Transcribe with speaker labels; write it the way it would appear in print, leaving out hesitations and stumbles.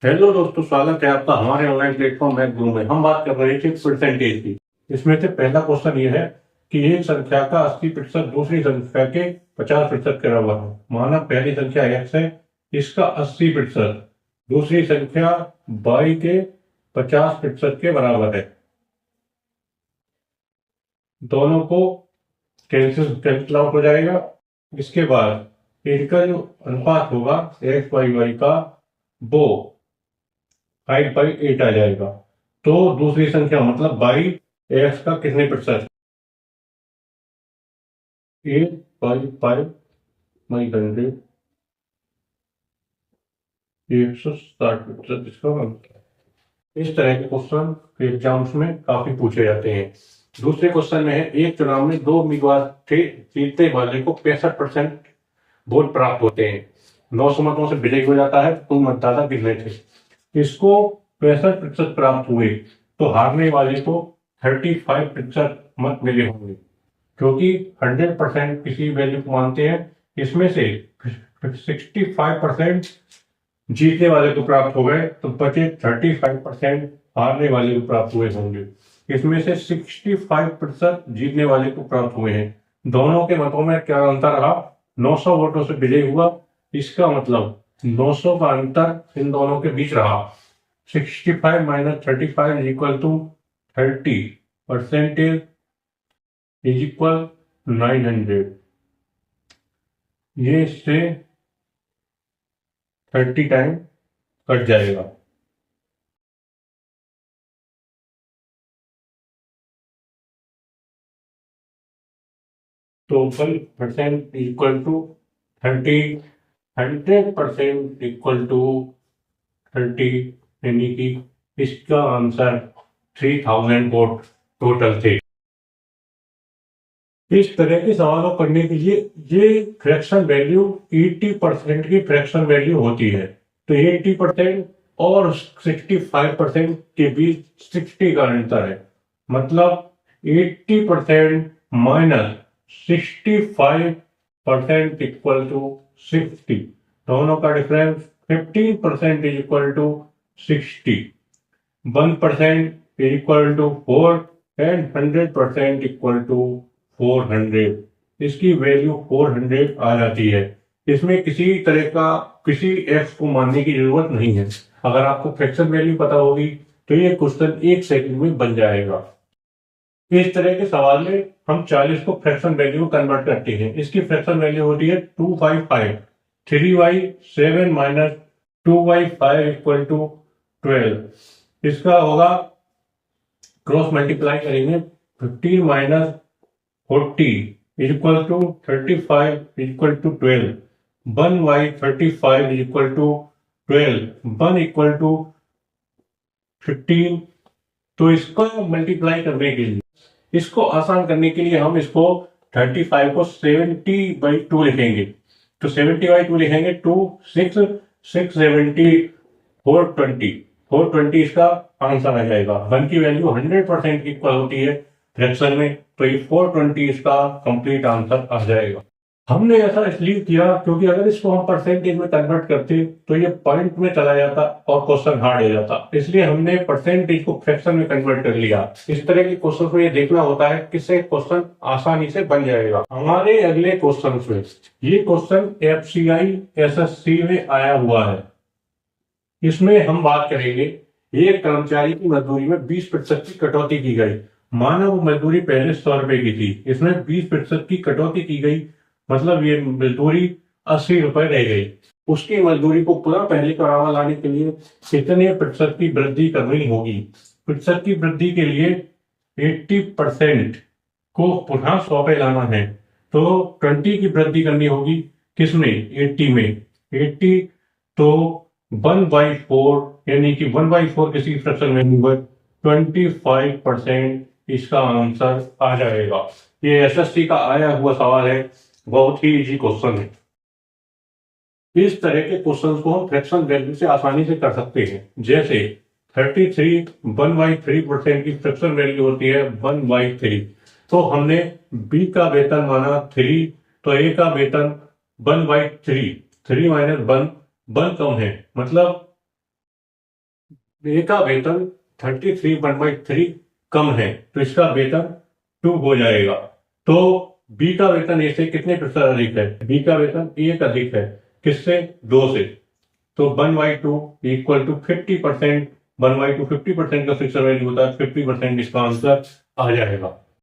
Speaker 1: Hello दोस्तों, स्वागत है आपका हमारे ऑनलाइन प्लेटफॉर्म मैथ गुरु में। हम बात कर रहे थे परसेंटेज की। इसमें से पहला क्वेश्चन ये है कि एक संख्या का 80% दूसरी संख्या के 50% के बराबर है। माना पहली संख्या x है, इसका 80% दूसरी संख्या y के 50% के बराबर है। दोनों को कैंसिल आउट हो जाएगा। इसके बाद इनका जो अनुपात होगा x/y का वो 5/8 आ जाएगा। तो दूसरी संख्या मतलब बाई एक्स का कितने प्रतिशत? 8/5/100, 160% इसका आंसर। इस तरह के क्वेश्चन एग्जाम्स में काफी पूछे जाते हैं। दूसरे क्वेश्चन में है, एक चुनाव में 2 उम्मीदवार थे, जीतने वाले को 65% वोट प्राप्त होते हैं। 900 मतों से विजयी हो जाता है। कुल मतदाता कितने थे? इसको 65% प्राप्त हुए तो हारने वाले को 35% मत मिले होंगे, क्योंकि 100% किसी वैल्यू को मानते हैं। इसमें से 65% जीतने वाले को प्राप्त हो गए तो बचे 35% हारने वाले को प्राप्त हुए होंगे। इसमें से 65% जीतने वाले को प्राप्त हुए हैं। दोनों के मतों में क्या अंतर रहा? 900 वोटों से विजयी हुआ। इसका मतलब 900 का अंतर इन दोनों के बीच रहा। 65 - 35 is equal to 30 percentage is equal 900। ये इससे 30 टाइम कट जाएगा। तो 12% इक्वल टू 30, 100% इक्वल टू 30, यानी कि इसका आंसर 3000 वोट टोटल थे। इस तरह के सवालों करने के लिए ये फ्रैक्शन वैल्यू 80% की फ्रैक्शन वैल्यू होती है। तो 80% और 65% के बीच 60 का अंतर है। मतलब 80% माइनस 65% इक्वल टू 60। दोनों का difference 15% is equal to 60। 1% is equal to 4 and 100% equal to 400। इसकी वैल्यू 400 आ जाती है। इसमें किसी तरह का किसी एक्स को मानने की जरूरत नहीं है। अगर आपको फ्रैक्शन वैल्यू पता होगी तो ये क्वेश्चन 1 सेकंड में बन जाएगा। इस तरह के सवाल में हम 40 को फ्रैक्शन वैल्यू में कन्वर्ट करते हैं। इसकी फ्रैक्शन वैल्यू होती है 2/5। 3y7 - 2y5 equal to 12। इसका होगा क्रॉस मल्टीप्लाई करेंगे। 15 - 40 is equal to 35 is equal to 12। 1y35 is equal to 12। 1 equal to 15। तो इसको मल्टीप्लाई करने के लिए, इसको आसान करने के लिए हम इसको 35 को 70/2 लिखेंगे। तो 70/2 लिखेंगे 2 6 670 420। 420 इसका आंसर आ जाएगा। 1 की वैल्यू 100% इक्वल होती है फ्रैक्शन में, तो ये 420 इसका कंप्लीट आंसर आ जाएगा। हमने ऐसा इसलिए किया क्योंकि अगर इसको हम परसेंटेज में कन्वर्ट करते तो ये पॉइंट में चला जाता और क्वेश्चन हार्ड हो जाता। इसलिए हमने परसेंटेज को फ्रैक्शन में कन्वर्ट कर लिया। इस तरह के क्वेश्चन में ये देखना होता है किससे क्वेश्चन आसानी से बन जाएगा। हमारे अगले क्वेश्चन में, ये क्वेश्चन FCI SSC में आया हुआ है। इसमें हम बात करेंगे, एक कर्मचारी की मजदूरी में 20% की कटौती की गई। माना वो मजदूरी पहले 100 रुपए की थी, इसमें 20% की कटौती की गई, मतलब ये मजदूरी 80 रुपए रह गई। उसकी मजदूरी को पुनः पहले का बराबर लाने के लिए कितने प्रतिशत की वृद्धि करनी होगी? प्रतिशत की वृद्धि के लिए 80% को पुनः 100 पे लाना है, तो 20 की वृद्धि करनी होगी। किसमें? 80 में। 80 तो 1/4, यानी कि 1/4 किसी फ्रैक्शन वैल्यू पर 25% इसका आंसर आ जाएगा। ये SSC का आया हुआ सवाल है, बहुत ही इजी क्वेश्चन है। इस तरह के क्वेश्चंस को हम फ्रैक्शन वैल्यू से आसानी से कर सकते हैं। जैसे 33 1/3% की फ्रैक्शन वैल्यू होती है 1/3। तो हमने B का वेतन माना 3, तो A का वेतन 1/3। 3 - 1 1 कम है, मतलब ए का वेतन 33/3 कम है तो इसका वेतन 2 हो जाएगा। तो बी का वेतन ए से कितने प्रतिशत अधिक है? बी का वेतन 1 अधिक है, किससे? 2 से। तो 1/2 इक्वल टू 50%। 1/2 50% का फिक्सर वैल्यू होता है, 50% इसका आंसर आ जाएगा।